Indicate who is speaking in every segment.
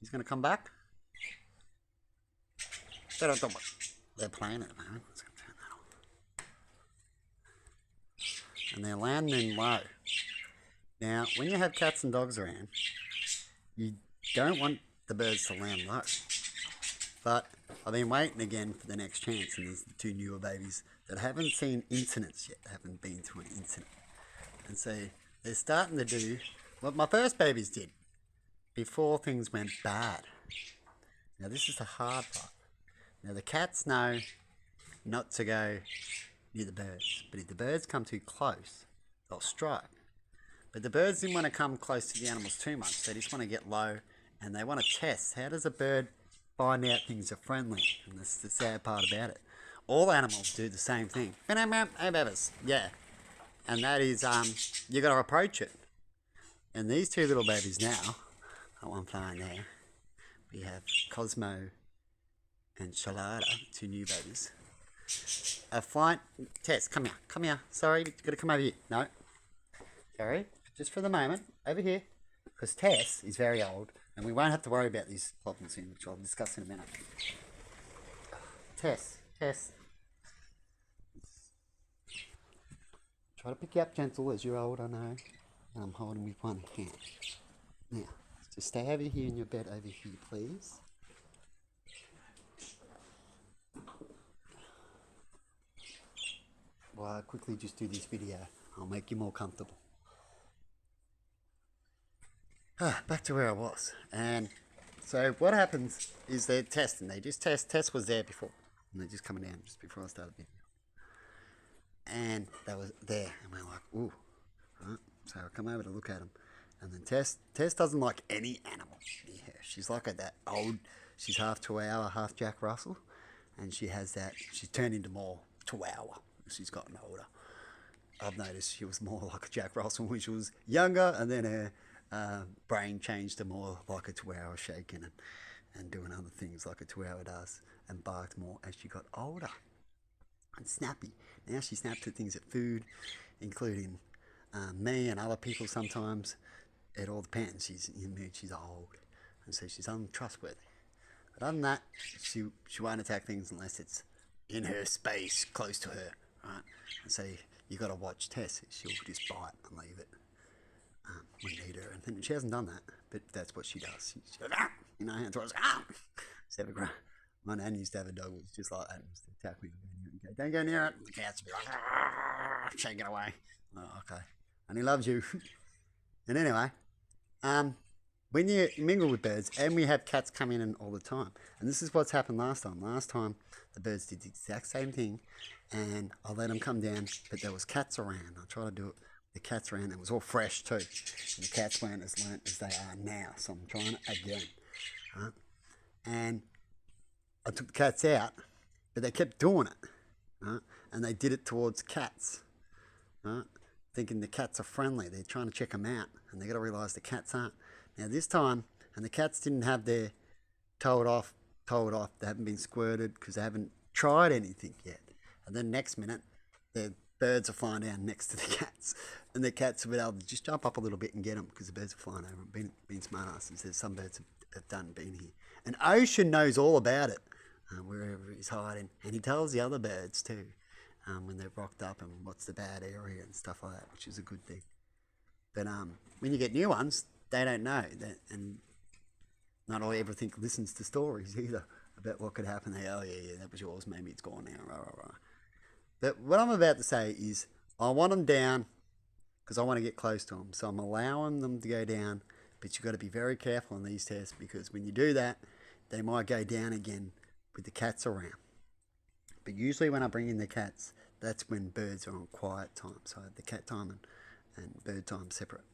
Speaker 1: He's going to come back. They don't know what they're playing at the moment. Let's go turn that on. And they're landing low. Now, when you have cats and dogs around, you don't want the birds to land low. But I've been waiting again for the next chance, and there's the two newer babies that haven't seen incidents yet, haven't been through an incident. And so they're starting to do what my first babies did before things went bad. Now this is the hard part. Now the cats know not to go near the birds, but if the birds come too close, they'll strike. But the birds didn't want to come close to the animals too much. They just want to get low, and they want to test, how does a bird find out things are friendly? And that's the sad part about it. All animals do the same thing. Yeah. And that is, you got to approach it. And these two little babies now, that one flying there, we have Cosmo and Shalada, two new babies. A flight Tess, come here. Sorry, you got to come over here. No. Sorry, just for the moment, over here. Because Tess is very old, and we won't have to worry about these problems soon, which I'll discuss in a minute. Tess. Try to pick you up gentle as you're old, I know. I'm holding with one hand. Now, just stay over here in your bed over here, please. While I quickly just do this video, I'll make you more comfortable. Back to where I was. And so what happens is they're testing. They just test. Tess was there before. And they're just coming down just before I started the video. And they were there. And we're like, ooh. Right? So I come over to look at them. And then Tess doesn't like any animal near her. She's like that old, she's half Chihuahua, half Jack Russell. And she has that, she's turned into more Chihuahua as she's gotten older. I've noticed she was more like a Jack Russell when she was younger. And then her brain changed to more like a Chihuahua, shaking and doing other things like a Chihuahua does, and barked more as she got older and snappy. Now she snaps at things, at food, including me and other people sometimes. It all depends. She's in mood, she's old, and so she's untrustworthy. But other than that, she won't attack things unless it's in her space, close to her, right? And so you got to watch Tess. She'll just bite and leave it. We need her, and she hasn't done that, but that's what she does. She goes, and throws, my nan used to have a dog that was just like that. Used to attack me and go, don't go near it. The cats would be like, shake it away. Oh, okay. And he loves you. And anyway, when you mingle with birds, and we have cats come in all the time, and this is what's happened last time. Last time, the birds did the exact same thing, and I let them come down, but there was cats around. I tried to do it. The cats ran, it was all fresh too. And the cats weren't as learnt as they are now, so I'm trying it again. Right? And I took the cats out, but they kept doing it. Right? And they did it towards cats. Right? Thinking the cats are friendly. They're trying to check them out, and they got to realise the cats aren't. Now this time, and the cats didn't have their told off, they haven't been squirted because they haven't tried anything yet. And then next minute, they're birds are flying down next to the cats, and the cats have been able to just jump up a little bit and get them because the birds are flying over and being smart asses. There's some birds have done been here. And Ocean knows all about it, wherever he's hiding, and he tells the other birds too when they're rocked up and what's the bad area and stuff like that, which is a good thing. But when you get new ones, they don't know that, and not all everything listens to stories either about what could happen. They go, oh yeah, that was yours. Maybe it's gone now. Rah, rah, rah. But what I'm about to say is I want them down because I want to get close to them. So I'm allowing them to go down, but you've got to be very careful on these tests because when you do that, they might go down again with the cats around. But usually when I bring in the cats, that's when birds are on quiet time. So I have the cat time and bird time separate.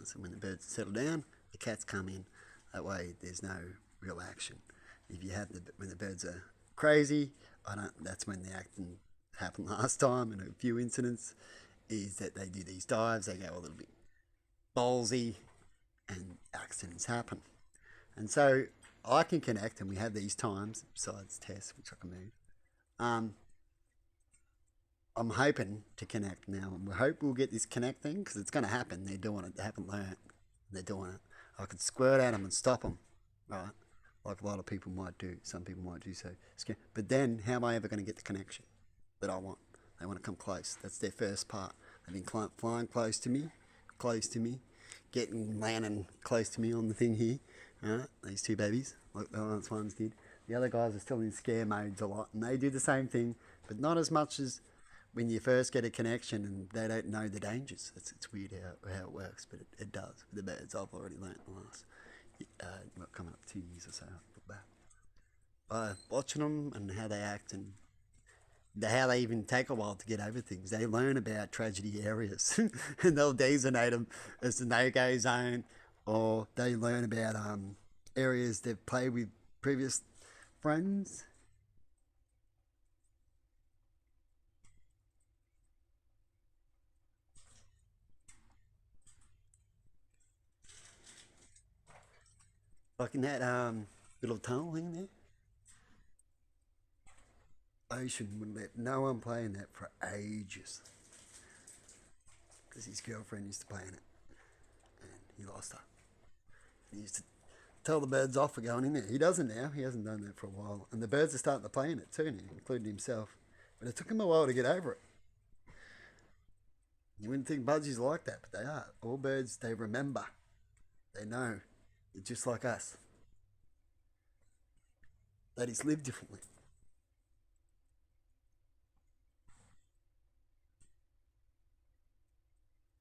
Speaker 1: So when the birds settle down, the cats come in. That way there's no real action. If you have when the birds are crazy, that's when the acting happened last time in a few incidents, is that they do these dives, they go a little bit ballsy, and accidents happen. And so I can connect, and we have these times, besides Tess, which I can move. I'm hoping to connect now, and we hope we'll get this connect thing, because it's going to happen. They're doing it. They haven't learnt. They're doing it. I could squirt at them and stop them, right? Like a lot of people might do. Some people might do so. But then, how am I ever going to get the connection that I want? They want to come close. That's their first part. They've been flying close to me, getting landing close to me on the thing here. Right? These two babies, like the last ones did. The other guys are still in scare modes a lot, and they do the same thing, but not as much as when you first get a connection and they don't know the dangers. It's weird how it works, but it does. With the birds, I've already learnt in the last, coming up 2 years or so, back. By watching them and how they act and how they even take a while to get over things. They learn about tragedy areas and they'll designate them as the no-go zone, or they learn about areas they've played with previous friends. Like in that little tunnel thing there, Ocean wouldn't let no one play in that for ages because his girlfriend used to play in it and he lost her. He used to tell the birds off for going in there. He doesn't now. He hasn't done that for a while. And the birds are starting to play in it too now, including himself. But it took him a while to get over it. You wouldn't think budgies are like that, but they are. All birds, they remember. They know. They're just like us. They just live differently.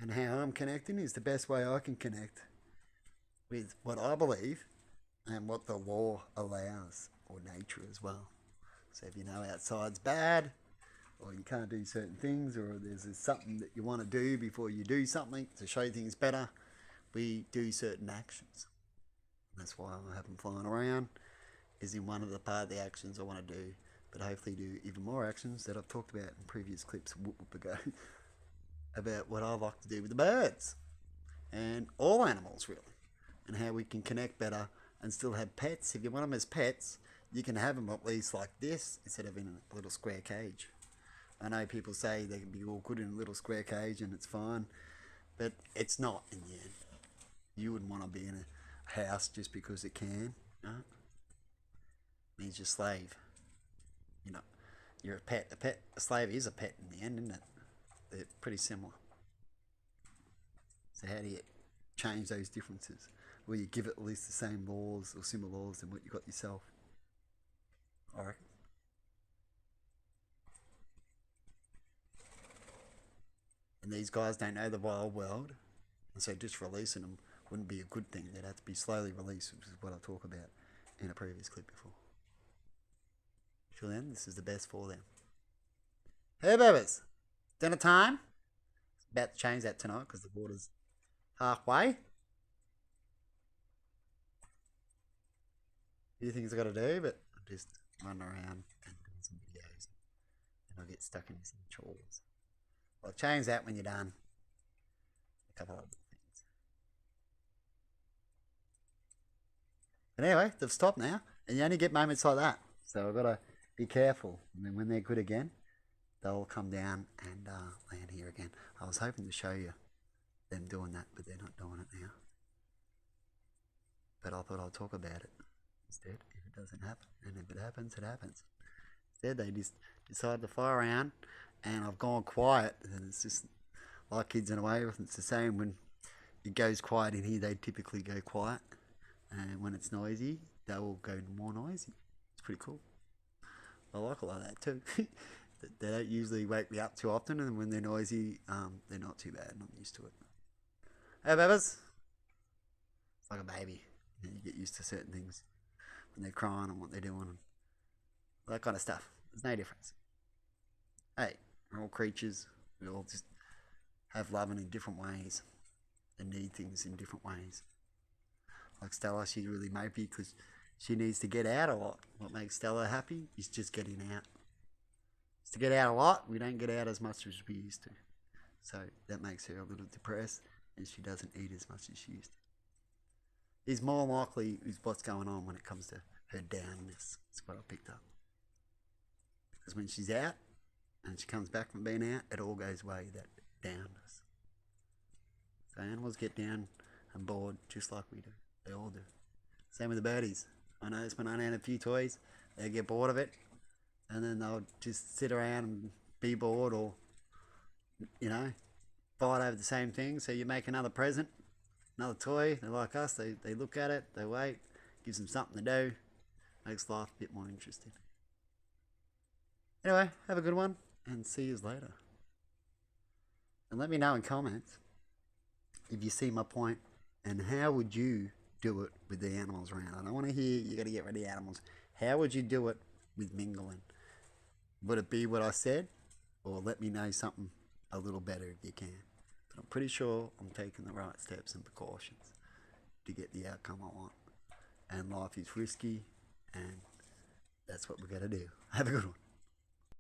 Speaker 1: And how I'm connecting is the best way I can connect with what I believe and what the law allows, or nature as well. So if you know outside's bad, or you can't do certain things, or there's something that you want to do before you do something to show things better, we do certain actions. That's why I have them flying around, is in one of the part of the actions I want to do, but hopefully do even more actions that I've talked about in previous clips ago about what I like to do with the birds and all animals really, and how we can connect better and still have pets. If you want them as pets, you can have them at least like this instead of in a little square cage. I know people say they can be all good in a little square cage and it's fine, but it's not in the end. You wouldn't want to be in a house just because it can. No? It means you're a slave. You know, you're a pet. A slave is a pet in the end, isn't it? They're pretty similar. So how do you change those differences? Well, you give it at least the same laws or similar laws than what you got yourself. I reckon. And these guys don't know the wild world, and so just releasing them wouldn't be a good thing. They'd have to be slowly released, which is what I talk about in a previous clip before. Till then, this is the best for them. Hey, babies! Dinner time? About to change that tonight because the water's halfway. A few things I got to do, but I'm just running around and doing some videos, and I'll get stuck into some chores. I'll change that when you're done. A couple of things. But anyway, they've stopped now, and you only get moments like that. So I've got to be careful. And then when they're good again, they'll come down and land here again. I was hoping to show you them doing that, but they're not doing it now. But I thought I'd talk about it instead if it doesn't happen. And if it happens, it happens. Instead, they just decided to fly around, and I've gone quiet. And it's just like kids in a way. It's the same when it goes quiet in here, they typically go quiet. And when it's noisy, they will go more noisy. It's pretty cool. I like a lot of that too. They don't usually wake me up too often, and when they're noisy, they're not too bad. I'm used to it. Hey, babies. It's like a baby. You get used to certain things when they're crying and what they're doing, and that kind of stuff. There's no difference. Hey, we're all creatures. We all just have loving in different ways and need things in different ways. Like Stella, she's really mopey because she needs to get out a lot. What makes Stella happy is just getting out. To get out a lot, we don't get out as much as we used to. So that makes her a little depressed, and she doesn't eat as much as she used to. Is more likely is what's going on when it comes to her downness. That's what I picked up. Because when she's out and she comes back from being out, it all goes away, that downness. So animals get down and bored just like we do. They all do. Same with the birdies. I noticed when I had a few toys, they get bored of it, and then they'll just sit around and be bored, or you know, fight over the same thing. So you make another present, another toy. They're like us. They look at it, they wait, gives them something to do, makes life a bit more interesting. Anyway, have a good one, and see you later. And let me know in comments if you see my point, and how would you do it with the animals around. I don't want to hear you got to get rid of the animals. How would you do it with mingling? Would it be what I said, or let me know something a little better if you can? But I'm pretty sure I'm taking the right steps and precautions to get the outcome I want. And life is risky, and that's what we're going to do. Have a good one.